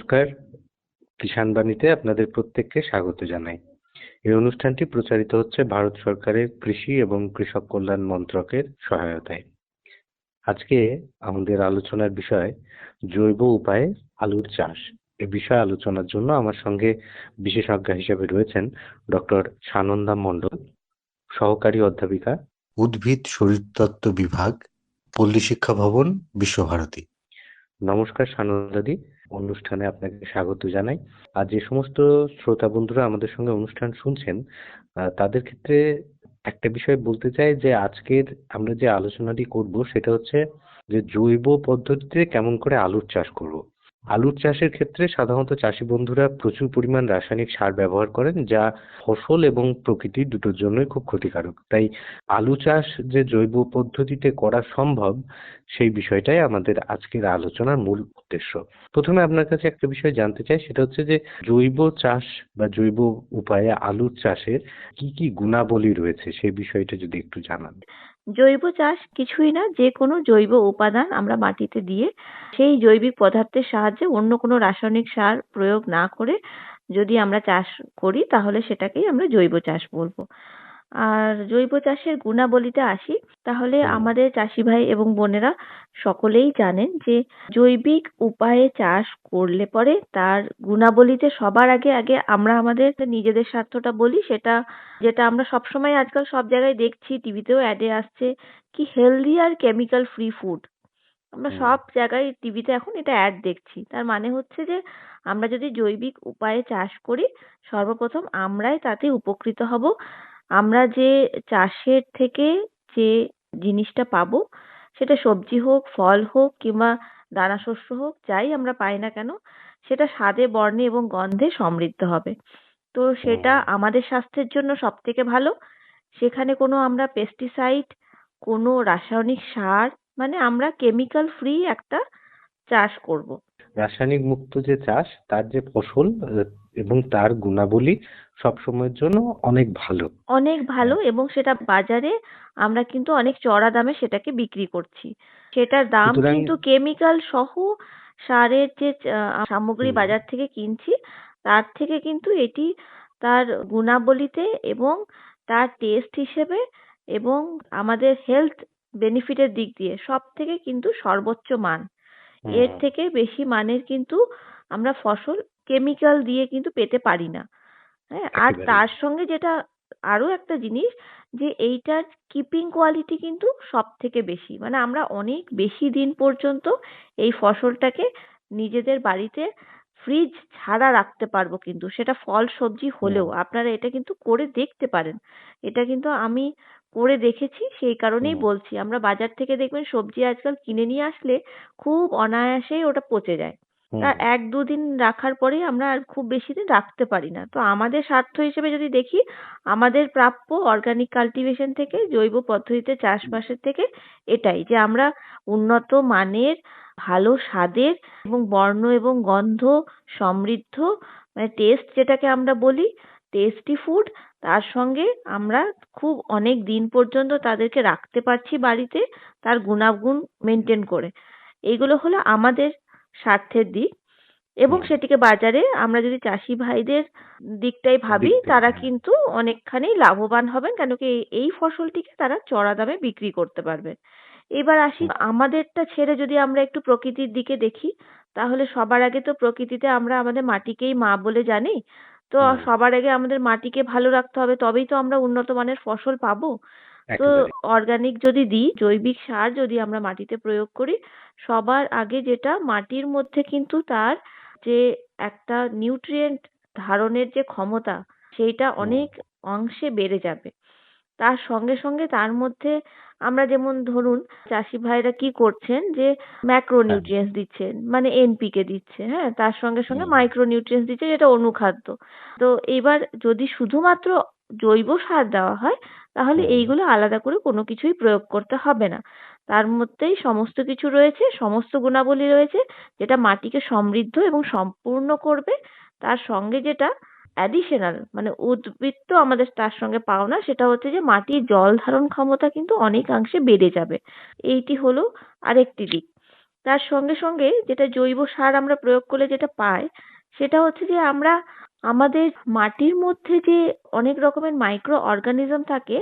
নমস্কার, কিষাণ বাণীতে আপনাদের প্রত্যেককে স্বাগত জানাই। এই অনুষ্ঠানটি প্রচারিত হচ্ছে ভারত সরকারের কৃষি এবং কৃষক কল্যাণ মন্ত্রকের সহায়তায়। আজকে আমাদের আলোচনার বিষয় জৈব উপায়ে আলুর চাষ। এ বিষয়ে আলোচনার জন্য আমার সঙ্গে বিশেষজ্ঞ হিসেবে রয়েছেন ডক্টর সানন্দা মণ্ডল, সহকারী অধ্যাপিকা, উদ্ভিদ শরীরতত্ত্ব বিভাগ, পল্লী শিক্ষা ভবন, বিশ্বভারতী। নমস্কার সানন্দাদি, অনুষ্ঠানে আপনাকে স্বাগত জানাই। আর যে সমস্ত শ্রোতা বন্ধুরা আমাদের সঙ্গে অনুষ্ঠান শুনছেন তাদের ক্ষেত্রে একটা বিষয় বলতে চাই যে আজকের আমরা যে আলোচনাটি করব সেটা হচ্ছে যে জৈব পদ্ধতিতে কেমন করে আলুর চাষ করব। আলুর চাষের ক্ষেত্রে সাধারণত চাষি বন্ধুরা প্রচুর পরিমাণ রাসায়নিক সার ব্যবহার করেন, যা ফসল এবং প্রকৃতি দুটোর জন্যই খুব ক্ষতিকারক। তাই আলু চাষ যে জৈব পদ্ধতিতে করা সম্ভব সেই বিষয়টাই আমাদের আজকের আলোচনার মূল উদ্দেশ্য। প্রথমে আপনার কাছে একটা বিষয় জানতে চাই, সেটা হচ্ছে যে জৈব চাষ বা জৈব উপায়ে আলুর চাষের কি কি গুণাবলী রয়েছে সেই বিষয়টা যদি একটু জানান। জৈব চাষ কিছুই না, যে কোনো জৈব উপাদান আমরা মাটিতে দিয়ে সেই জৈবিক পদার্থের সাহায্যে অন্য কোনো রাসায়নিক সার প্রয়োগ না করে যদি আমরা চাষ করি তাহলে সেটাকেই আমরা জৈব চাষ বলবো। আর জৈব চাষের গুণাবলীতে আসি, তাহলে আমাদের চাষি ভাই এবং বোনেরা সকলেই জানেন যে জৈবিক উপায়ে চাষ করলে পরে তার গুণাবলীতে সবার আগে আগে আমরা আমাদের নিজেদের স্বার্থটা বলি, সেটা যেটা আমরা সবসময় আজকাল সব জায়গায় দেখছি, টিভিতেও অ্যাডে আসছে কি হেলদি আর কেমিক্যাল ফ্রি ফুড। আমরা সব জায়গায় টিভিতে এখন এটা অ্যাড দেখছি। তার মানে হচ্ছে যে আমরা যদি জৈবিক উপায়ে চাষ করি, সর্বপ্রথম আমরাই তাতে উপকৃত হব। আমরা যে চাষের থেকে যে জিনিসটা পাবো, সেটা সবজি হোক, ফল হোক কিংবা দানাশস্য হোক, যাই আমরা পাই না কেন, সেটা স্বাদে, বর্ণে এবং গন্ধে সমৃদ্ধ হবে। তো সেটা আমাদের স্বাস্থ্যের জন্য সবথেকে ভালো। সেখানে কোনো আমরা পেস্টিসাইড, কোনো রাসায়নিক সার, মানে আমরা কেমিক্যাল ফ্রি একটা চাষ করব। রাসায়নিক মুক্ত যে চাষ তার যে ফসল এবং তার গুণাবলী সব সময়ের জন্য অনেক ভালো। অনেক ভালো, এবং সেটা বাজারে আমরা কিন্তু অনেক চড়া দামে সেটাকে বিক্রি করছি। সেটার দাম সুতরাং কিন্তু কেমিক্যাল সহ সারের যে সামগ্রী হুম, বাজার থেকে কিনছি, তার থেকে কিন্তু এটি তার গুণাবলীতে এবং তার টেস্ট হিসেবে এবং আমাদের হেলথ বেনিফিটের দিক দিয়ে সব থেকে কিন্তু সর্বোচ্চ মান। এর থেকে বেশি মানের কিন্তু আমরা ফসল কেমিক্যাল দিয়ে কিন্তু পেতে পারি না। হ্যাঁ, আর একেবারেই তার সঙ্গে যেটা আরো একটা জিনিস, যে এইটার কিপিং কোয়ালিটি কিন্তু সব থেকে বেশি, মানে আমরা অনেক বেশি দিন পর্যন্ত এই ফসলটাকে নিজেদের বাড়িতে ফ্রিজ ছাড়া রাখতে পারবো, কিন্তু সেটা ফল সবজি হলেও আপনারা এটা কিন্তু করে দেখতে পারেন। এটা কিন্তু আমি করে দেখেছি, সেই কারণেই বলছি। আমরা বাজার থেকে দেখবেন সবজি আজকাল কিনে নিয়ে আসলে খুব অনায়াসেই ওটা পচে যায়। তা ১-২ দিন রাখার পরেই আমরা আর খুব বেশি দিন রাখতে পারি না। তো আমাদের স্বার্থ হিসেবে যদি দেখি, আমাদের প্রাপ্য অর্গানিক কাল্টিভেশন থেকে, জৈব পদ্ধতিতে চাষবাসের থেকে এটাই, যে আমরা উন্নত মানের, ভালো স্বাদের এবং বর্ণ এবং গন্ধ সমৃদ্ধ, মানে টেস্ট যেটাকে আমরা বলি, টেস্টি ফুড, তার সঙ্গে আমরা খুব অনেক দিন পর্যন্ত তাদেরকে রাখতে পারছি বাড়িতে, তার গুণাগুণ মেনটেন করে। এইগুলো হলো আমাদের স্বার্থের দিক। এবং সেটিকে বাজারে আমরা যদি চাষি ভাইদের দিকটাই ভাবি, তারা কিন্তু অনেকখানি লাভবান হবেন, কেন কি এই ফসলটিকে তারা চড়া দামে বিক্রি করতে পারবেন। এবার আসি আমাদেরটা ছেড়ে যদি আমরা একটু প্রকৃতির দিকে দেখি, তাহলে সবার আগে তো প্রকৃতিতে আমরা আমাদের মাটিকেই মা বলে জানি। তো সবার আগে আমাদের মাটিকে ভালো রাখতে হবে, তবেই তো আমরা উন্নত মানের ফসল পাবো। তো একেবারে অর্গানিক যদি দিই, জৈবিক সার যদি আমরা মাটিতে প্রয়োগ করি, সবার আগে যেটা মাটির মধ্যে কিন্তু তার যে একটা নিউট্রিয়েন্ট ধারণের যে ক্ষমতা, সেইটা অনেক অংশে বেড়ে যাবে। তার সঙ্গে সঙ্গে তার মধ্যে আমরা যেমন ধরুন চাষি ভাইরা কি করছেন, যে ম্যাক্রো নিউট্রিয়েন্টস দিচ্ছেন, মানে এনপিকে দিচ্ছে, হ্যাঁ, তার সঙ্গে সঙ্গে মাইক্রো নিউট্রিয়েন্টস দিচ্ছে, যেটা অনুখাদ্য। তো এবার যদি শুধুমাত্র জৈব সার দেওয়া হয়, তাহলে এইগুলো আলাদা করে কোনো কিছুই প্রয়োগ করতে হবে না। তার মধ্যেই সমস্ত কিছু রয়েছে, সমস্ত গুণাবলী রয়েছে, যেটা মাটিকে সমৃদ্ধ এবং সম্পূর্ণ করবে। তার সঙ্গে যেটা অ্যাডিশনাল, মানে উদ্বৃত্ত আমাদের তার সঙ্গে পাওনা, সেটা হচ্ছে যে মাটির জল ধারণ ক্ষমতা কিন্তু অনেকাংশে বেড়ে যাবে। এইটি হলো আরেকটি দিক। তার সঙ্গে সঙ্গে যেটা জৈব সার আমরা প্রয়োগ করলে যেটা পাই, সেটা হচ্ছে যে আমরা আমাদের মাটির মধ্যে যে অনেক রকমের মাইক্রো অর্গানিজম থাকে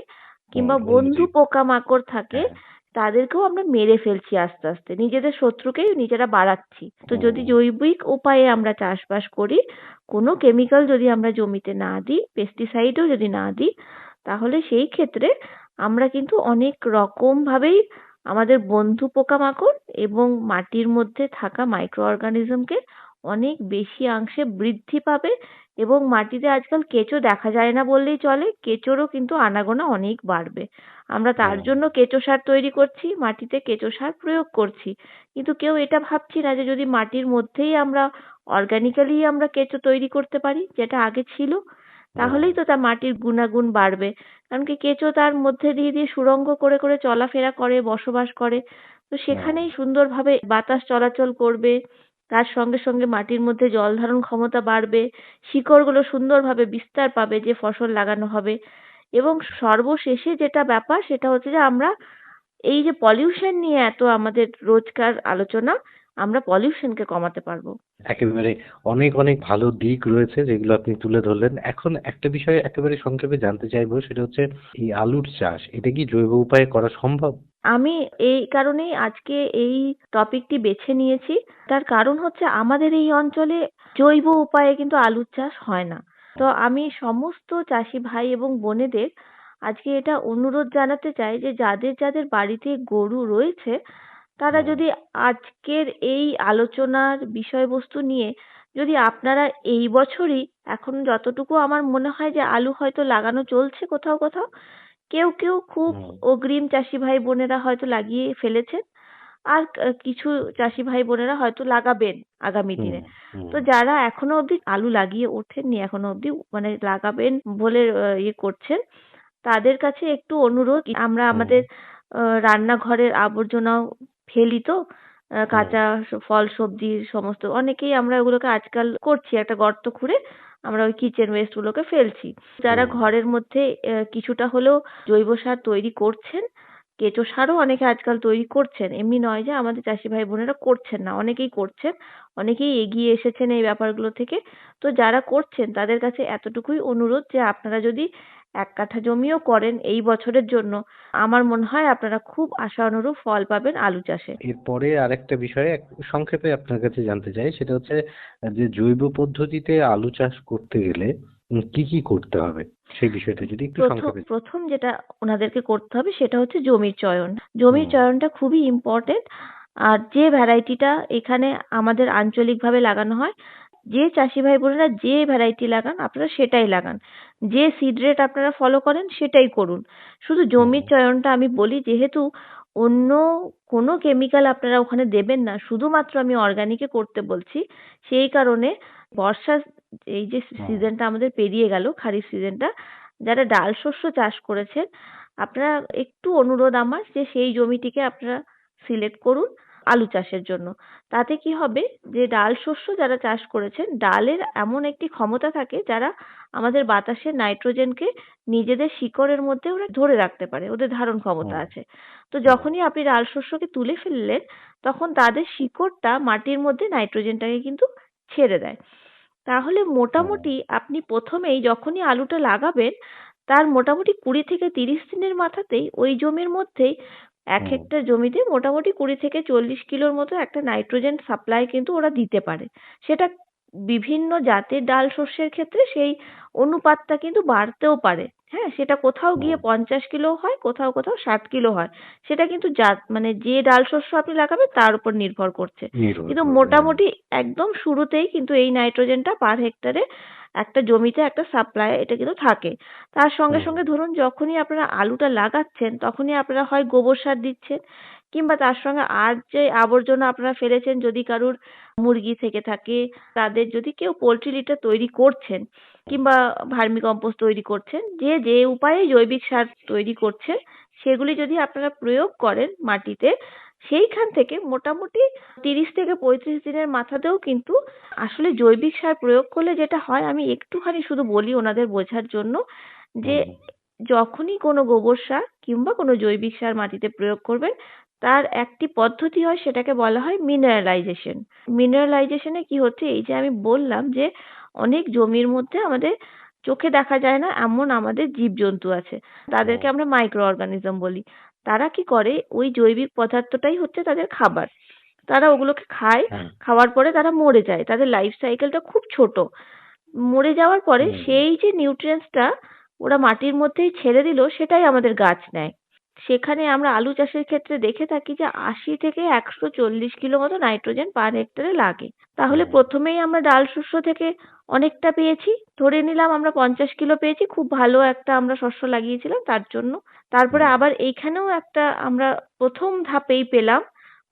কিংবা বন্ধু অণুজীব। পোকামাকড় থাকে, হ্যাঁ। তাদেরকেও আমরা মেরে ফেলছি আস্তে আস্তে, নিজেদের শত্রুকেই নিজেরা বাড়াচ্ছি। তো যদি হুম। জৈবিক উপায়ে আমরা চাষবাস করি, কোনো কেমিক্যাল যদি আমরা জমিতে না দিই, পেস্টিসাইডও যদি না দিই, তাহলে সেই ক্ষেত্রে আমরা কিন্তু অনেক রকম ভাবেই আমাদের বন্ধু পোকামাকড় এবং মাটির মধ্যে থাকা মাইক্রো অর্গানিজমকে অনেক বেশি অংশে বৃদ্ধি পাবে। এবং মাটিতে আজকাল কেঁচো দেখা যায় না বললেই চলে, কেঁচোরও কিন্তু আনাগোনা অনেক বাড়বে। আমরা তার হুম। জন্য কেঁচো সার তৈরি করছি, মাটিতে কেঁচো সার প্রয়োগ করছি, কিন্তু কেউ এটা ভাবছি না যে যদি মাটির মধ্যেই আমরা অর্গানিক্যালি আমরা কেঁচো তৈরি করতে পারি, যেটা আগে ছিল, হুম। তাহলেই তো তার মাটির গুণাগুণ বাড়বে। কারণ কি, কেঁচো তার মধ্যে দিয়ে দিয়ে সুড়ঙ্গ করে করে চলাফেরা করে, বসবাস করে। তো হুম। সেখানেই সুন্দরভাবে বাতাস চলাচল করবে। তার সঙ্গে সঙ্গে মাটির মধ্যে জল ধারণ ক্ষমতা বাড়বে। শিকড়গুলো সুন্দরভাবে বিস্তার পাবে যে ফসল লাগানো হবে। এবং সর্বশেষে যেটা ব্যাপার, সেটা হচ্ছে যে আমরা এই যে পলিউশন নিয়ে এত আমাদের রোজকার আলোচনা, আমরা পলিউশনকে কমাতে পারবো। একেবারে অনেক অনেক ভালো দিক রয়েছে যেগুলো আপনি তুলে ধরলেন। এখন একটা বিষয় একেবারে সংক্ষেপে জানতে চাইবো, সেটা হচ্ছে এই আলুর চাষ, এটা কি জৈব উপায়ে করা সম্ভব? আমি এই কারণেই আজকে এই টপিকটি বেছে নিয়েছি। তার কারণ হচ্ছে আমাদের এই অঞ্চলে জৈব উপায়ে কিন্তু আলুর চাষ হয় না। তো আমি সমস্ত চাষি ভাই এবং বোনেদের আজকে এটা অনুরোধ জানাতে চাই যে যাদের যাদের বাড়িতে গরু রয়েছে, তারা হুম। যদি আজকের এই আলোচনার বিষয়বস্তু নিয়ে যদি আপনারা এই বছরই, এখন যতটুকু আমার মনে হয় যে আলু হয়তো লাগানো চলছে কোথাও কোথাও, কেউ কেউ খুব হুম। অগ্রিম চাষি ভাই বোনেরা হয়তো লাগিয়ে ফেলেছেন। আর কিছু চাষি ভাই বোনেরা হয়তো লাগাবেন আগামী হুম। দিনে। হুম। তো যারা এখনো অবধি আলু লাগিয়ে ওঠেননি, এখনো অবধি মানে লাগাবেন বলে ইয়ে করছেন, তাদের কাছে একটু অনুরোধ, আমরা হুম। আমাদের রান্নাঘরের আবর্জনাও ফেলি তো, হুম। কাঁচা ফল সবজির সমস্ত, অনেকেই আমরা ওগুলোকে আজকাল করছি, একটা গর্ত খুঁড়ে আমরা ওই কিচেন ওয়েস্ট গুলোকে ফেলছি। যারা হুম। ঘরের মধ্যে কিছুটা হলেও জৈব সার তৈরি করছেন, কেঁচো সারও অনেকে আজকাল তৈরি করছেন। এমনি নয় যে আমাদের চাষি ভাই বোনেরা করছেন না, অনেকেই করছেন। অনেকেই এগিয়ে এসেছেন এই ব্যাপারগুলো থেকে। তো যারা করছেন তাদের কাছে এতটুকুই অনুরোধ যে আপনারা যদি ১ কাঠা জমিও করেন এই বছরের জন্য, আমার মনে হয় আপনারা খুব আশানুরূপ ফল পাবেন আলু চাষে। এরপরে আরেকটা বিষয় সংক্ষেপে আপনার কাছে জানতে চাই, সেটা হচ্ছে যে জৈব পদ্ধতিতে আলু চাষ করতে গেলে কি কি করতে হবে সেই বিষয়টা যদি একটু সংক্ষেপে। প্রথম যেটা ওনাদেরকে করতে হবে সেটা হচ্ছে জমির চয়ন। জমির হুম। চয়নটা খুবই ইম্পোর্টেন্ট। আর যে ভ্যারাইটিটা এখানে আমাদের আঞ্চলিকভাবে লাগানো হয়, যে চাষি ভাই বোনেরা যে ভ্যারাইটি লাগান আপনারা সেটাই লাগান। যে সিড রেট আপনারা ফলো করেন সেটাই করুন। শুধু হুম। জমির চয়নটা আমি বলি, যেহেতু অন্য কোনো কেমিক্যাল আপনারা ওখানে দেবেন না, শুধুমাত্র আমি অর্গানিকে করতে বলছি। সেই কারণে বর্ষার এই যে হুম। সিজনটা আমাদের পেরিয়ে গেল, খারিফ সিজনটা, যারা ডাল শস্য চাষ করেছেন, আপনারা একটু অনুরোধ আমার যে সেই জমিটিকে আপনারা সিলেক্ট করুন আলু চাষের জন্য। তাতে কি হবে, যে ডাল শস্য যারা চাষ করেছেন, ডালের এমন একটি ক্ষমতা থাকে যারা আমাদের বাতাসের নাইট্রোজেনকে নিজেদের শিকড়ের মধ্যে ওরা ধরে রাখতে পারে, ওদের ধারণ ক্ষমতা হুম। আছে। তো হুম। যখনই আপনি ডাল শস্যকে তুলে ফেললেন, তখন তাদের শিকড়টা মাটির মধ্যে নাইট্রোজেনটাকে কিন্তু ছেড়ে দেয়। তাহলে হুম। মোটামুটি আপনি প্রথমেই যখনই আলুটা লাগাবেন, তার মোটামুটি ২০ থেকে ৩০ দিনের মাথাতেই ওই জমির মধ্যেই এক হুম। হেক্টর জমিতে মোটামুটি ২০ থেকে ৪০ কিলোর মতো একটা নাইট্রোজেন সাপ্লাই কিন্তু ওরা দিতে পারে। সেটা বিভিন্ন জাতের ডাল শস্যের ক্ষেত্রে সেই অনুপাতটা কিন্তু বাড়তেও পারে। হ্যাঁ? সেটা কোথাও গিয়ে হুম। ৫০ কিলো হয়, কোথাও কোথাও ৬০ কিলো হয়। সেটা কিন্তু জাত মানে যে ডাল শস্য আপনি লাগাবেন তার উপর নির্ভর করছে। নির্ভর কিন্তু করবে, হ্যাঁ। মোটামুটি একদম শুরুতেই কিন্তু এই নাইট্রোজেনটা পার হেক্টরে একটা জমিতে একটা সাপ্লাই এটা কিন্তু থাকে। তার সঙ্গে হুম। সঙ্গে ধরুন যখনই আপনারা আলুটা লাগাচ্ছেন, তখনই আপনারা হয় গোবর সার দিচ্ছেন, কিংবা তার সঙ্গে আর যে আবর্জনা আপনারা ফেলেছেন, যদি কারুর মুরগি থেকে থাকে, তাদের যদি কেউ পোল্ট্রি লিটার তৈরি করছেন কিংবা ভার্মি কম্পোস্ট তৈরি করছেন, যে যে উপায়ে জৈবিক সার তৈরি করছেন, সেগুলি যদি আপনারা প্রয়োগ করেন মাটিতে, সেইখান থেকে মোটামুটি ৩০ থেকে ৩৫ দিনের মাথাতেও কিন্তু আসলে জৈবিক সার প্রয়োগ করলে যেটা হয়, আমি একটুখানি শুধু বলি ওনাদের বোঝার জন্য, যে হুম। যখনই কোনো গোবর সার কিংবা কোনো জৈবিক সার মাটিতে প্রয়োগ করবেন, তার একটি পদ্ধতি হয়, সেটাকে বলা হয় মিনারেলাইজেশন। মিনারেলাইজেশনে কি হচ্ছে, এই যে আমি বললাম যে অনেক জমির মধ্যে আমাদের চোখে দেখা যায় না এমন আমাদের জীবজন্তু আছে, তাদেরকে হুম, আমরা মাইক্রো অর্গানিজম বলি। তারা কি করে, ওই জৈবিক পদার্থটাই হচ্ছে তাদের খাবার। তারা ওগুলোকে খায়, হুম, খাওয়ার পরে তারা মরে যায়। তাদের লাইফ সাইকেলটা খুব ছোট। মরে যাওয়ার পরে হুম, সেই যে নিউট্রিয়েন্টসটা ওরা মাটির মধ্যেই ছেড়ে দিল, সেটাই আমাদের গাছ নেয়। সেখানে আমরা আলু চাষের ক্ষেত্রে দেখে থাকি যে ৮০ থেকে ১৪০ কিলো মতো নাইট্রোজেন পার হেক্টরে লাগে। তাহলে হুম, প্রথমেই আমরা ডাল শস্য থেকে অনেকটা পেয়েছি। ধরে নিলাম আমরা ৫০ কিলো পেয়েছি। খুব ভালো একটা আমরা শস্য লাগিয়েছিলাম তার জন্য। তারপরে হুম, আবার এইখানেও একটা আমরা ১ম ধাপেই পেলাম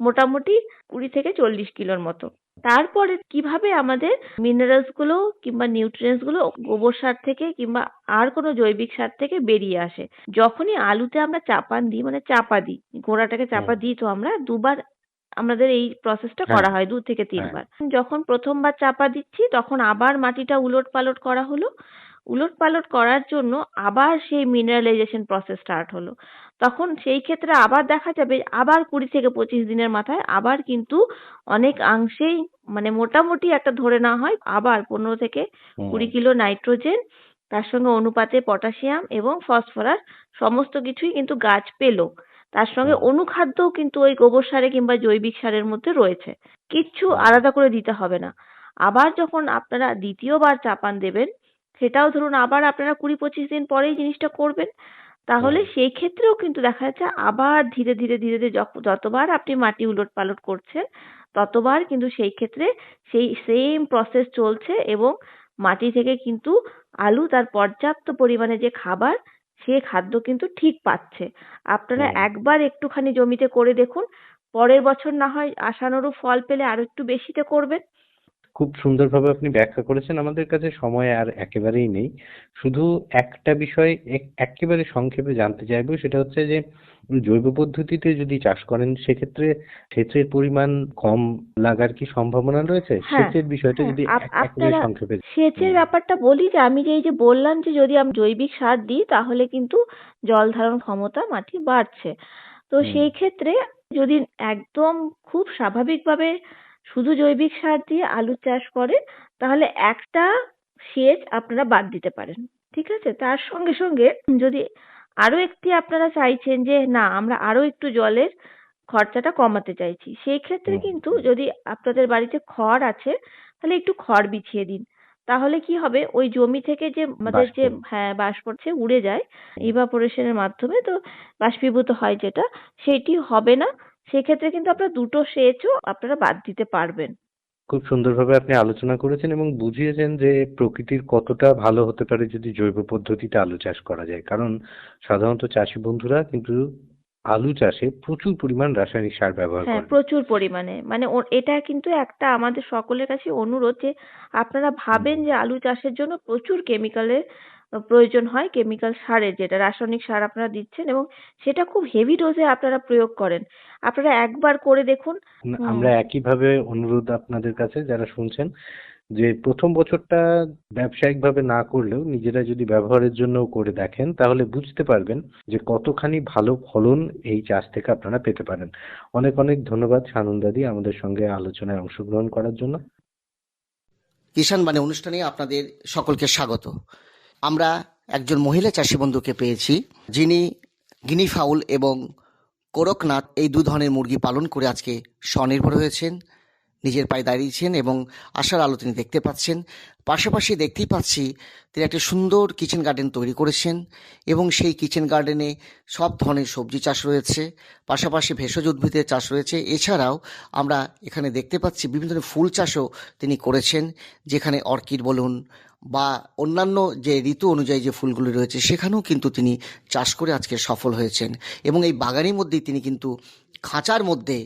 মোটামুটি ২০ থেকে ৪০ কিলোর মতো। তারপরে কিভাবে আমাদের মিনারেলস গুলো কিংবা নিউট্রিয়েন্টস গুলো গোবর সার থেকে কিংবা আর কোনো জৈবিক সার থেকে বেরিয়ে আসে। যখনই আলুতে আমরা চাপান দিই, মানে চাপা দিই, গোড়াটাকে হুম, চাপা দিই, তো আমরা দুবার আমাদের এই প্রসেসটা হ্যাঁ, করা হয়, ২ থেকে ৩ হ্যাঁ, বার। যখন ১ম বার চাপা দিচ্ছি তখন আবার মাটিটা উলটপালট করা হলো। উলটপালট করার জন্য আবার সেই মিনারেলাইজেশন প্রসেস স্টার্ট হলো। তখন সেই ক্ষেত্রে আবার দেখা যাবে আবার ২০ থেকে ২৫ দিনের মাথায় আবার কিন্তু অনেকাংশেই, মানে মোটামুটি একটা ধরে নেওয়া হয় আবার ১৫ থেকে হুম, ২০ কিলো নাইট্রোজেন, তার সঙ্গে অনুপাতে পটাশিয়াম এবং ফসফরাস সমস্ত কিছুই কিন্তু গাছ পেল। তার সঙ্গে হুম, অনুখাদ্যও কিন্তু ওই গোবর সারে কিংবা জৈবিক সারের মধ্যে রয়েছে। কিচ্ছু হুম, আলাদা করে দিতে হবে না। আবার যখন আপনারা ২য় বার চাপান দেবেন, সেটাও ধরুন আবার আপনারা ২০-২৫ দিন পরেই জিনিসটা করবেন। তাহলে হুম, সেই ক্ষেত্রেও কিন্তু দেখা যাচ্ছে আবার ধীরে, ধীরে, ধীরে, ধীরে যতবার আপনি মাটি উলটপালট করছেন, ততবার কিন্তু সেই ক্ষেত্রে সেই সেইম প্রসেস চলছে এবং মাটি থেকে কিন্তু আলু তার পর্যাপ্ত পরিমাণে যে খাবার, সে খাদ্য কিন্তু ঠিক পাচ্ছে। আপনারা হুম। একবার একটুখানি জমিতে করে দেখুন। পরের বছর না হয় আশানুরূপ ফল পেলে আরো একটু বেশিতে করবেন। খুব সুন্দরভাবে আপনি ব্যাখ্যা করেছেন। আমাদের কাছে সময় আর একেবারেই নেই। শুধু একটা বিষয় এক্কেবারে সংক্ষেপে জানতে চাইবো, সেটা হচ্ছে যে জৈব পদ্ধতিতে যদি চাষ করেন সেক্ষেত্রে সেচের পরিমাণ কম লাগার কি সম্ভাবনা রয়েছে? হ্যাঁ, সেচের বিষয়টা হ্যাঁ। যদি একেবারে আপনারা সংক্ষেপে। সেচের হুম, ব্যাপারটা বলি, যে আমি যে এই যে বললাম যে যদি আমি জৈবিক সার দিই তাহলে কিন্তু জল ধারণ ক্ষমতা মাটির বাড়ছে। তো হুম, সেই ক্ষেত্রে যদি একদম খুব স্বাভাবিকভাবে শুধু জৈবিক সার দিয়ে আলু চাষ করেন, তাহলে একটা সেচ আপনারা বাদ দিতে পারেন। ঠিক আছে? তার সঙ্গে, সঙ্গে যদি আরো একটি আপনারা চাইছেন যে না আমরা আরো একটু জলের খরচাটা কমাতে চাইছি, সেই ক্ষেত্রে হুম, কিন্তু হুম, যদি আপনাদের বাড়িতে খড় আছে, তাহলে একটু খড় বিছিয়ে দিন। তাহলে কি হবে, ওই জমি থেকে যে আমাদের বাষ্প। যে, হ্যাঁ, বাষ্প হচ্ছে উড়ে যায় হুম। ইভাপোরেশন এর মাধ্যমে, তো বাষ্পীভূত হয় যেটা, সেটি হবে না। সেক্ষেত্রে কিন্তু আপনারা দুটো সেচও আপনারা বাদ দিতে পারবেন। খুব সুন্দরভাবে আপনি আলোচনা করেছেন এবং বুঝিয়েছেন যে প্রকৃতির কতটা ভালো হতে পারে যদি জৈব পদ্ধতিতে আলু চাষ করা যায়। কারণ সাধারণত চাষী বন্ধুরা কিন্তু আলু চাষে প্রচুর পরিমাণ রাসায়নিক সার ব্যবহার হ্যাঁ, করেন। প্রচুর পরিমাণে। মানে এটা কিন্তু একটা আমাদের সকলের কাছে অনুরোধ যে আপনারা ভাবেন হুম, যে আলু চাষের জন্য প্রচুর কেমিক্যালের প্রয়োজন হয়, কেমিক্যাল সারের, যেটা রাসায়নিক সার আপনারা দিচ্ছেন এবং সেটা খুব হেভি ডোজে আপনারা প্রয়োগ করেন। আপনারা একবার করে দেখুন। হুম। আমরা একইভাবে অনুরোধ আপনাদের কাছে যারা শুনছেন যে প্রথম বছরটা ব্যবসায়িকভাবে না করলেও নিজেরা যদি ব্যবহারের জন্য করে দেখেন তাহলে বুঝতে পারবেন যে কতখানি ভালো ফলন এই চাষ থেকে আপনারা পেতে পারেন। অনেক অনেক ধন্যবাদ সানন্দাদি আমাদের সঙ্গে আলোচনায় অংশগ্রহণ করার জন্য। কিষাণ বাণী অনুষ্ঠানে আপনাদের সকলকে স্বাগত। আমরা একজন মহিলা চাষী বন্ধুকে পেয়েছি, যিনি গিনি ফাউল এবং কোরকনাথ এই দু ধরনের মুরগি পালন করে আজকে স্বনির্ভর হয়েছেন, নিজের পায়ে দাঁড়িয়েছেন এবং আশার আলো তিনি দেখতে পাচ্ছেন। পাশাপাশি দেখতেই পাচ্ছি তিনি একটা সুন্দর কিচেন গার্ডেন তৈরি করেছেন এবং সেই কিচেন গার্ডেনে সব ধরনের সবজি চাষ রয়েছে, পাশাপাশি ভেষজ উদ্ভিদের চাষ রয়েছে। এছাড়াও আমরা এখানে দেখতে পাচ্ছি বিভিন্ন ধরনের ফুল চাষও তিনি করেছেন, যেখানে অর্কিড বলুন বা অন্যান্য যে ঋতু অনুযায়ী যে ফুলগুলি রয়েছে সেখানেও কিন্তু তিনি চাষ করে আজকে সফল হয়েছেন। এবং এই বাগানের মধ্যেই তিনি কিন্তু খাঁচার মধ্যে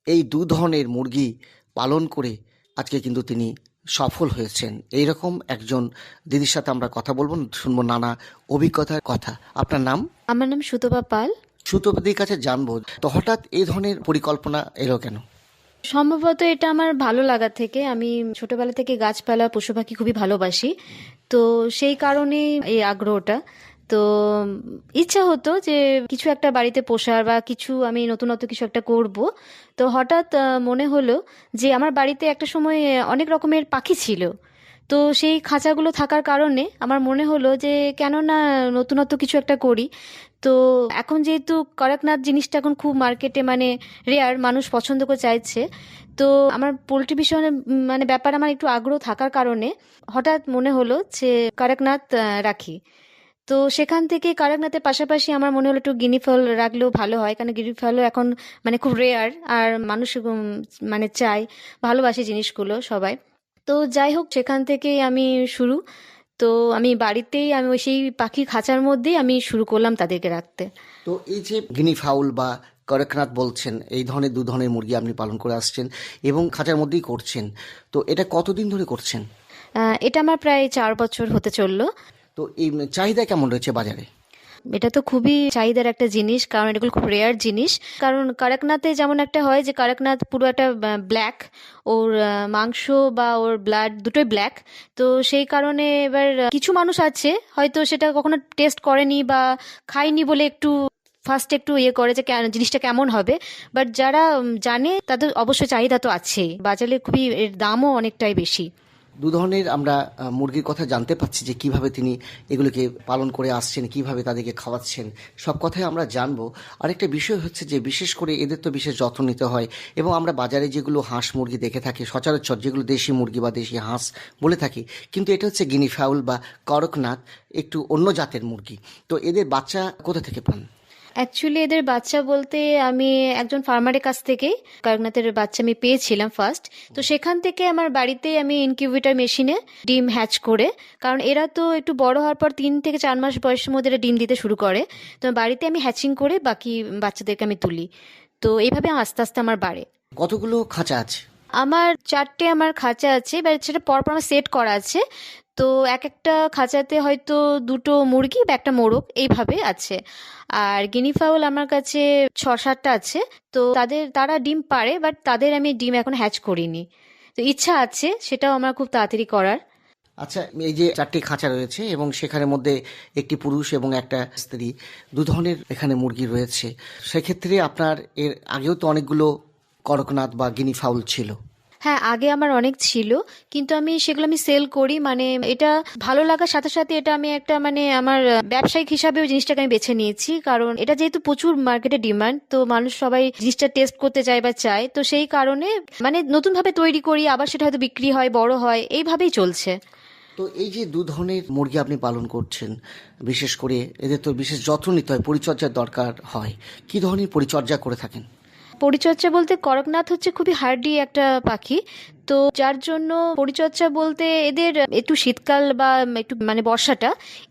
এই দু ধরনের মুরগি পালন করে আজকে কিন্তু তিনি সফল হয়েছেন। এইরকম একজন দিদির সাথে আমরা কথা বলবো, শুনবো নানা অভিজ্ঞতার কথা। আপনার নাম? আমার নাম সুতপা পাল। সুতপদির কাছে জানবো, তো হঠাৎ এই ধরনের পরিকল্পনা এলো কেন? সম্ভবত এটা আমার ভালো লাগা থেকে, আমি ছোটবেলা থেকে গাছপালা পশু পাখি খুবই ভালোবাসি, তো সেই কারণেই এই আগ্রহটা। তো ইচ্ছা হতো যে কিছু একটা বাড়িতে পোষার বা কিছু আমি নতুনত্ব কিছু একটা করব। তো হঠাৎ মনে হলো যে আমার বাড়িতে একটা সময় অনেক রকমের পাখি ছিল। তো সেই খাঁচাগুলো থাকার কারণে আমার মনে হলো যে কেন না নতুনত্ব কিছু একটা করি। তো এখন যেহেতু কড়কনাথ জিনিসটা এখন খুব মার্কেটে মানে রেয়ার, মানুষ পছন্দ করে চাইছে। তো আমার পোলট্রি বিষয়ে মানে ব্যাপারে আমার একটু আগ্রহ থাকার কারণে হঠাৎ মনে হলো যে কড়কনাথ রাখি। তো সেখান থেকে কড়কনাথের পাশাপাশি আমার মনে হলো একটু গিনি ফল রাখলেও ভালো হয়, কারণ গিনি ফলও এখন মানে খুব রেয়ার, আর মানুষ মানে চায়, ভালোবাসে জিনিসগুলো সবাই। তো যাই হোক, সেখান থেকেই আমি শুরু। তো আমি বাড়িতেই আমি ওই সেই পাখির খাঁচার মধ্যেই আমি শুরু করলাম তাদেরকে রাখতে। তো এই যে গিনি ফাউল বা করকনাথ বলছেন, এই ধরনের দু ধরনের মুরগি আপনি পালন করে আসছেন এবং খাঁচার মধ্যেই করছেন, তো এটা কতদিন ধরে করছেন? এটা আমার প্রায় 4 বছর হতে চললো। তো এই চাহিদা কেমন রয়েছে বাজারে? এটা তো খুবই চাহিদার একটা জিনিস, কারণ এগুলো খুব রেয়ার জিনিস। কারণ কড়কনাথে যেমন একটা হয় যে কড়কনাথ পুরো একটা ব্ল্যাক, ওর মাংস বা ওর ব্লাড দুটোই ব্ল্যাক। তো সেই কারণে এবার কিছু মানুষ আছে হয়তো সেটা কখনো টেস্ট করেনি বা খায়নি বলে একটু ফার্স্ট একটু ইয়ে করে যে জিনিসটা কেমন হবে। বাট যারা জানে তাদের অবশ্যই চাহিদা তো আছেই, বাজারে খুবই এর দামও অনেকটাই বেশি। দু ধরনের আমরা মুরগির কথা জানতে পাচ্ছি যে কিভাবে তিনি এগুলোকে পালন করে আসছেন, কিভাবে তাদেরকে খাওয়াচ্ছেন, সব কথাই আমরা জানবো। আরেকটা বিষয় হচ্ছে যে বিশেষ করে এদের তো বিশেষ যত্ন নিতে হয়, এবং আমরা বাজারে যেগুলো হাঁস মুরগি দেখে থাকি সচরাচর, যেগুলো দেশি মুরগি বা দেশি হাঁস বলে থাকি, কিন্তু এটা হচ্ছে গিনি ফাউল বা করকনাথ, একটু অন্য জাতের মুরগি। তো এদের বাচ্চা কোথা থেকে পান? অ্যাকচুয়ালি এদের বাচ্চা বলতে আমি একজন ফার্মারের কাছ থেকেই কড়কনাথের বাচ্চা আমি পেয়েছিলাম ফার্স্ট। তো সেখান থেকে আমার বাড়িতে আমি ইনকিউবেটর মেশিনে ডিম হ্যাচ করে, কারণ এরা তো একটু বড় হওয়ার পর 3 থেকে 4 মাস বয়সের মধ্যে এরা ডিম দিতে শুরু করে। তো বাড়িতে আমি হ্যাচিং করে বাকি বাচ্চাদেরকে আমি তুলি। তো এইভাবে আস্তে আস্তে আমার বাড়ে। কতগুলো খাঁচা আছে? আমার 4টে আমার খাঁচা আছে, এবার সেটা পরপর আমার সেট করা আছে। তো এক একটা খাঁচাতে হয়তো 2টো মুরগি বা একটা মোরগ এইভাবে আছে। আর গিনি ফাউল আমার কাছে 6-7টা আছে। তো তারা ডিম পারে, বাট তাদের আমি ডিম এখন হ্যাচ করিনি। তো ইচ্ছা আছে সেটাও আমার খুব তাড়াতাড়ি করার। আচ্ছা, এই যে 4টি খাঁচা রয়েছে এবং সেখানের মধ্যে একটি পুরুষ এবং একটা স্ত্রী, দু ধরনের এখানে মুরগি রয়েছে, সেক্ষেত্রে আপনার এর আগেও তো অনেকগুলো করকনাথ বা গিনি ফাউল ছিল। হ্যাঁ, আগে আমার অনেক ছিল, কিন্তু আমি সেগুলো আমি সেল করি, মানে এটা ভালো লাগার সাথে সাথে এটা আমি একটা মানে আমার ব্যবসায়িক হিসাবেও জিনিসটাকে আমি বেছে নিয়েছি। কারণ এটা যেহেতু প্রচুর মার্কেটে ডিমান্ড, তো মানুষ সবাই জিনিসটা টেস্ট করতে চায় বা চায়, তো সেই কারণে মানে নতুন ভাবে তৈরি করি, আবার সেটা হয়তো বিক্রি হয়, বড় হয়, এইভাবেই চলছে। তো এই যে দু ধরনের মুরগি আপনি পালন করছেন, বিশেষ করে এদের তো বিশেষ যত্ন নিতে হয়, পরিচর্যার দরকার হয়, কি ধরনের পরিচর্যা করে থাকেন? পরিচর্যা বলতে করকনাথ হচ্ছে খুবই হার্ডি একটা পাখি। তো যার জন্য পরিচর্যা বলতে এদের একটু শীতকাল বা একটু মানে বর্ষাটা,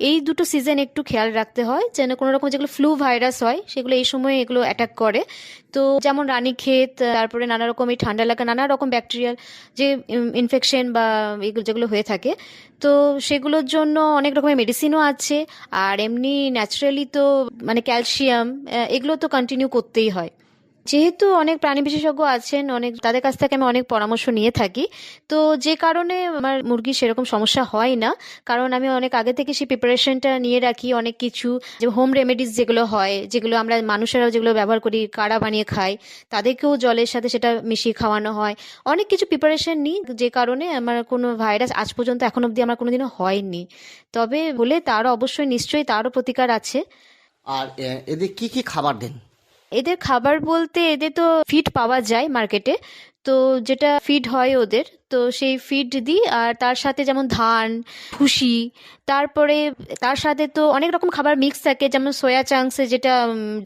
এই দুটো সিজন একটু খেয়াল রাখতে হয় যেন কোনো রকম যেগুলো ফ্লু ভাইরাস হয় সেগুলো এই সময় এগুলো অ্যাটাক করে। তো যেমন রানীক্ষেত, তারপরে নানা রকম এই ঠান্ডা এলাকা নানা রকম ব্যাকটেরিয়াল যে ইনফেকশন বা এগুলো যেগুলো হয়ে থাকে, তো সেগুলোর জন্য অনেক রকমের মেডিসিনও আছে। আর এমনি ন্যাচারালি তো মানে ক্যালসিয়াম এগুলো তো কন্টিনিউ করতেই হয়। যেহেতু অনেক প্রাণী বিশেষজ্ঞ আছেন, অনেক তাদের কাছ থেকে আমি অনেক পরামর্শ নিয়ে থাকি। তো যে কারণে আমার মুরগির সেরকম সমস্যা হয় না, কারণ আমি অনেক আগে থেকে সেই প্রিপারেশনটা নিয়ে রাখি। অনেক কিছু যে হোম রেমেডিস যেগুলো হয়, যেগুলো আমরা মানুষেরাও যেগুলো ব্যবহার করি, কাড়া বানিয়ে খাই, তাদেরকেও জলের সাথে সেটা মিশিয়ে খাওয়ানো হয়। অনেক কিছু প্রিপারেশন নিই, যে কারণে আমার কোনো ভাইরাস আজ পর্যন্ত এখন অবধি আমার কোনোদিনও হয়নি। তবে বলে তারও অবশ্যই নিশ্চয়ই তারও প্রতিকার আছে। আর এদের কি কি খাবার দেন? এদের খাবার বলতে এদের তো ফিড পাওয়া যায় মার্কেটে। তো যেটা ফিড হয় ওদের, তো সেই ফিড দিই। আর তার সাথে যেমন ধান, ভুসি, তারপরে তার সাথে তো অনেক রকম খাবার মিক্স থাকে, যেমন সোয়া চাংসে যেটা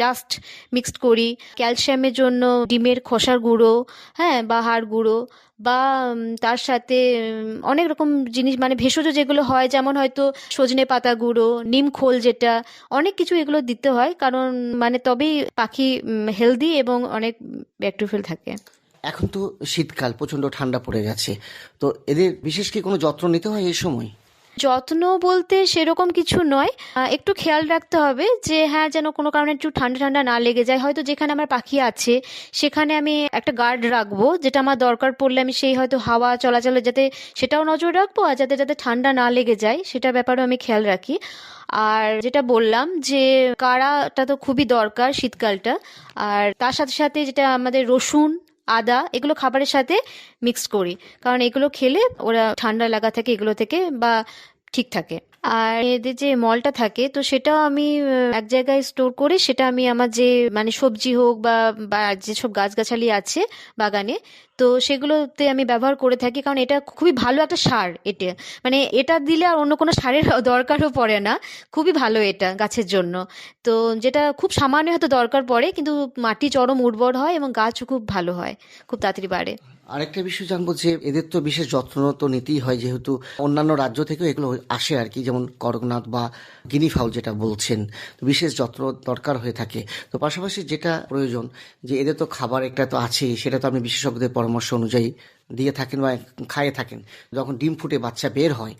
ডাস্ট মিক্সড করি, ক্যালসিয়ামের জন্য ডিমের খোসার গুঁড়ো, হ্যাঁ, বা হাড় গুঁড়ো, বা তার সাথে অনেক রকম জিনিস মানে ভেষজ যেগুলো হয়, যেমন হয়তো সজনে পাতা গুঁড়ো, নিম খোল, যেটা অনেক কিছু এগুলো দিতে হয়, কারণ মানে তবেই পাখি হেলদি এবং অনেক ব্যাকটেরিয়াল থাকে। এখন তো শীতকাল, প্রচন্ড ঠান্ডা পড়ে গেছে, তো এদের বিশেষ কি কোনো যত্ন নিতে হয় এই সময়? যত্ন বলতে সেরকম কিছু নয়, একটু খেয়াল রাখতে হবে যে হ্যাঁ যেন কোনো কারণে একটু ঠান্ডা ঠান্ডা না লেগে যায়। হয়তো যেখানে আমার পাখি আছে সেখানে আমি একটা গার্ড রাখবো, যেটা আমার দরকার পড়লে আমি সেই হয়তো হাওয়া চলাচলে যাতে সেটাও নজর রাখবো, আর যাতে যাতে ঠান্ডা না লেগে যায় সেটার ব্যাপারেও আমি খেয়াল রাখি। আর যেটা বললাম যে কাড়াটা তো খুবই দরকার শীতকালটা, আর তার সাথে সাথে যেটা আমাদের রসুন আদা এগুলো খাবারের সাথে মিক্স করি, কারণ এগুলো খেলে ওরা ঠান্ডা লাগা থাকে এগুলো থেকে বা ঠিক থাকে। আর এদের যে মলটা থাকে তো সেটাও আমি এক জায়গায় স্টোর করে সেটা আমি আমার যে মানে সবজি হোক বা বা যেসব গাছগাছালি আছে বাগানে তো সেগুলোতে আমি ব্যবহার করে থাকি, কারণ এটা খুবই ভালো একটা সার। এটা মানে এটা দিলে আর অন্য কোনো সারের দরকারও পড়ে না, খুবই ভালো এটা গাছের জন্য। তো যেটা খুব সামান্য হয়তো দরকার পড়ে, কিন্তু মাটি চরম উর্বর হয় এবং গাছও খুব ভালো হয়, খুব তাড়াতাড়ি বাড়ে। আরেকটা বিষয় জানবো যে এদের তো বিশেষ যত্ন তো নিতেই হয়, যেহেতু অন্যান্য রাজ্য থেকেও এগুলো আসে আর কি, যেমন করকনাথ বা গিনি ফাউল যেটা বলছেন, তো বিশেষ যত্ন দরকার হয়ে থাকে। তো পাশাপাশি যেটা প্রয়োজন যে এদের তো খাবার একটা তো আছেই, সেটা তো আপনি বিশেষজ্ঞদের পরামর্শ অনুযায়ী দিয়ে থাকেন বা খাইয়ে থাকেন। যখন ডিম ফুটে বাচ্চা বের হয়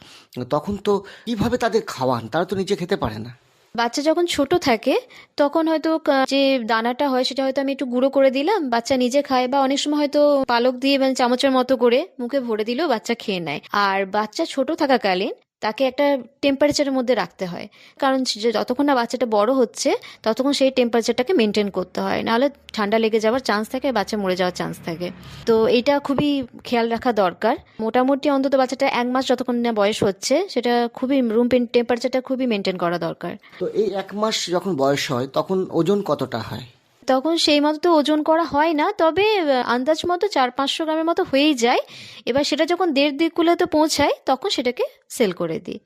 তখন তো কিভাবে তাদের খাওয়ান, তারা তো নিজে খেতে পারে না। বাচ্চা যখন ছোট থাকে তখন হয়তো যে দানাটা হয় সেটা হয়তো আমি একটু গুঁড়ো করে দিলাম, বাচ্চা নিজে খায়, বা অনেক সময় হয়তো পালক দিয়ে মানে চামচের মতো করে মুখে ভরে দিলেও বাচ্চা খেয়ে নেয়। আর বাচ্চা ছোট থাকাকালীন তাকে একটা টেম্পারেচারের মধ্যে রাখতে হয়, কারণ যতক্ষণ না বাচ্চাটা বড় হচ্ছে ততক্ষণ সেই টেম্পারেচারটাকে মেনটেন করতে হয়, নাহলে ঠান্ডা লেগে যাওয়ার চান্স থাকে, বাচ্চা মরে যাওয়ার চান্স থাকে। তো এটা খুবই খেয়াল রাখা দরকার। মোটামুটি অন্তত বাচ্চাটা 1 মাস যতক্ষণ না বয়স হচ্ছে সেটা খুবই রুম টেম্পারেচারটা খুবই মেনটেন করা দরকার। তো এই 1 মাস যখন বয়স হয় তখন ওজন কতটা হয়? তখন সেই মতো তো ওজন করা হয় না, তবে আন্দাজ মতো 400-500 গ্রামের মতো হয়েই যায়। এবার সেটা যখন 1.5 কিলোতে পৌঁছায় তখন সেটাকে সেল করে দিই।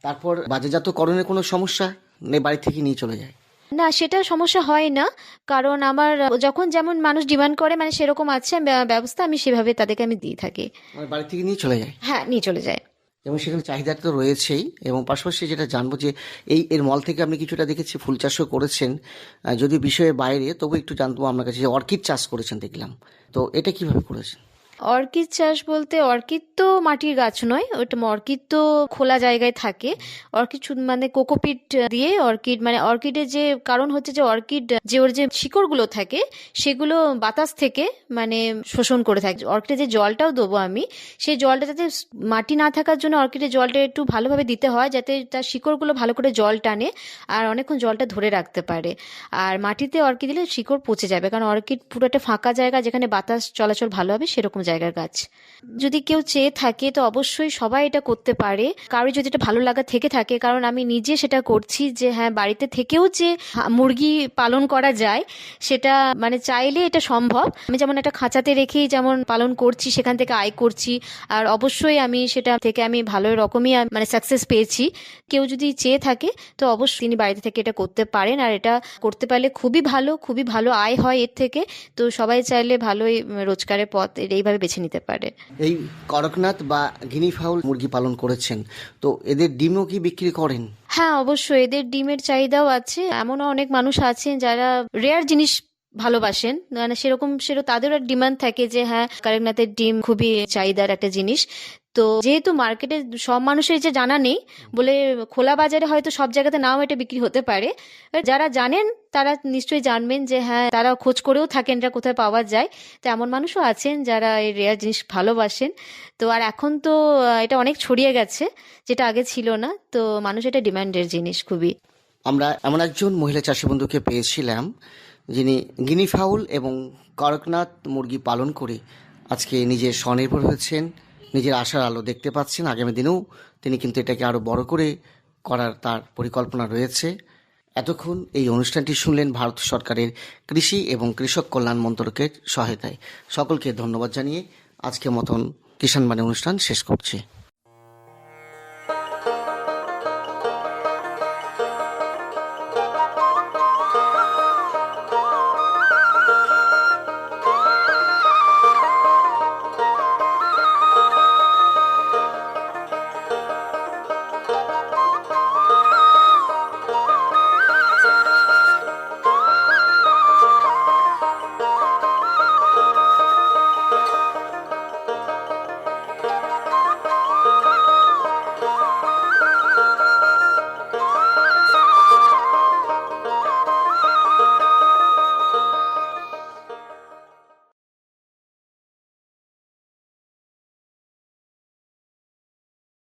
তারপর বাজারজাতকরণের কোনো সমস্যা নেই, বাড়ি থেকে নিয়ে চলে যায়? না, সেটা সমস্যা হয় না, কারণ আমার যখন যেমন মানুষ ডিমান্ড করে মানে সেরকম আছে ব্যবস্থা, আমি সেভাবে তাদেরকে আমি দিয়ে থাকি। আমার বাড়ি থেকে নিয়ে চলে যায়? হ্যাঁ, নিয়ে চলে যায়। এবং সেখানে চাহিদা তো রয়েছেই। এবং পাশাপাশি যেটা জানবো যে এর মল থেকে আপনি কিছুটা দেখেছি ফুল চাষও করেছেন, যদি বিষয়ের বাইরে, তবু একটু জানবো আপনার কাছে যে অর্কিড চাষ করেছেন দেখলাম, তো এটা কিভাবে করেছেন? অর্কিড চাষ বলতে অর্কিড তো মাটির গাছ নয়, ওটা অর্কিড তো খোলা জায়গায় থাকে। অর্কিড মানে কোকোপিট দিয়ে অর্কিড, মানে অর্কিডের যে কারণ হচ্ছে যে অর্কিড যে ওর যে শিকড়গুলো থাকে সেগুলো বাতাস থেকে মানে শোষণ করে থাকে। অর্কিডে যে জলটাও দেবো আমি, সেই জলটা যাতে মাটি না থাকার জন্য অর্কিডের জলটা একটু ভালোভাবে দিতে হয়, যাতে তার শিকড়গুলো ভালো করে জল টানে আর অনেকক্ষণ জলটা ধরে রাখতে পারে। আর মাটিতে অর্কিড দিলে শিকড় পচে যাবে, কারণ অর্কিড পুরো একটা ফাঁকা জায়গা যেখানে বাতাস চলাচল ভালো হবে সেরকম জায়গার গাছ। যদি কেউ চেয়ে থাকে তো অবশ্যই সবাই এটা করতে পারে, কারোর যদি এটা ভালো লাগা থেকে থাকে, কারণ আমি নিজে সেটা করছি যে হ্যাঁ, বাড়িতে থেকেও যে মুরগি পালন করা যায় সেটা মানে চাইলে এটা সম্ভব। আমি যেমন একটা খাঁচাতে রেখেই যেমন পালন করছি, সেখান থেকে আয় করছি, আর অবশ্যই আমি সেটা থেকে আমি ভালো রকমই মানে সাকসেস পেয়েছি। কেউ যদি চেয়ে থাকে তো অবশ্যই তিনি বাড়িতে থেকে এটা করতে পারেন, আর এটা করতে পারলে খুবই ভালো, খুবই ভালো আয় হয় এর থেকে। তো সবাই চাইলে ভালোই রোজগারের পথ এইভাবে বেছে নিতে পারে। এই করকনাথ বা গিনি ফাউল মুরগি পালন করেছেন, তো এদের ডিমও কি বিক্রি করেন? হ্যাঁ, অবশ্যই এদের ডিমের চাহিদাও আছে। এমনও অনেক মানুষ আছেন যারা রেয়ার জিনিস ভালোবাসেন, মানে সেরকম তাদেরও ডিমান্ড থাকে যে হ্যাঁ, করকনাথের ডিম খুবই চাহিদার একটা জিনিস। তো যেহেতু মার্কেটে সব মানুষের যে জানা নেই বলে খোলা বাজারে হয়তো সব জায়গাতে নাও এটা বিক্রি হতে পারে, যারা জানেন তারা নিশ্চয়ই জানবেন যে হ্যাঁ, তারা খোঁজ করেও থাকেন এটা কোথায় পাওয়া যায়। তো এমন মানুষও আছেন যারা এই রেয়ার জিনিস ভালোবাসেন। তো আর এখন তো এটা অনেক ছড়িয়ে গেছে, যেটা আগে ছিল না। তো মানুষ এটা ডিমান্ডের জিনিস খুবই। আমরা এমন একজন মহিলা চাষি বন্ধুকে পেয়েছিলাম যিনি গিনি ফাউল এবং করকনাথ মুরগি পালন করে আজকে নিজে স্বনির্ভর হয়েছেন, নিজের আশার আলো দেখতে পাচ্ছেন। আগামী দিনেও তিনি কিন্তু এটাকে আরও বড় করে করার তার পরিকল্পনা রয়েছে। এতক্ষণ এই অনুষ্ঠানটি শুনলেন ভারত সরকারের কৃষি এবং কৃষক কল্যাণ মন্ত্রকের সহায়তায়। সকলকে ধন্যবাদ জানিয়ে আজকের মতন কিষাণ বাণী অনুষ্ঠান শেষ করছি।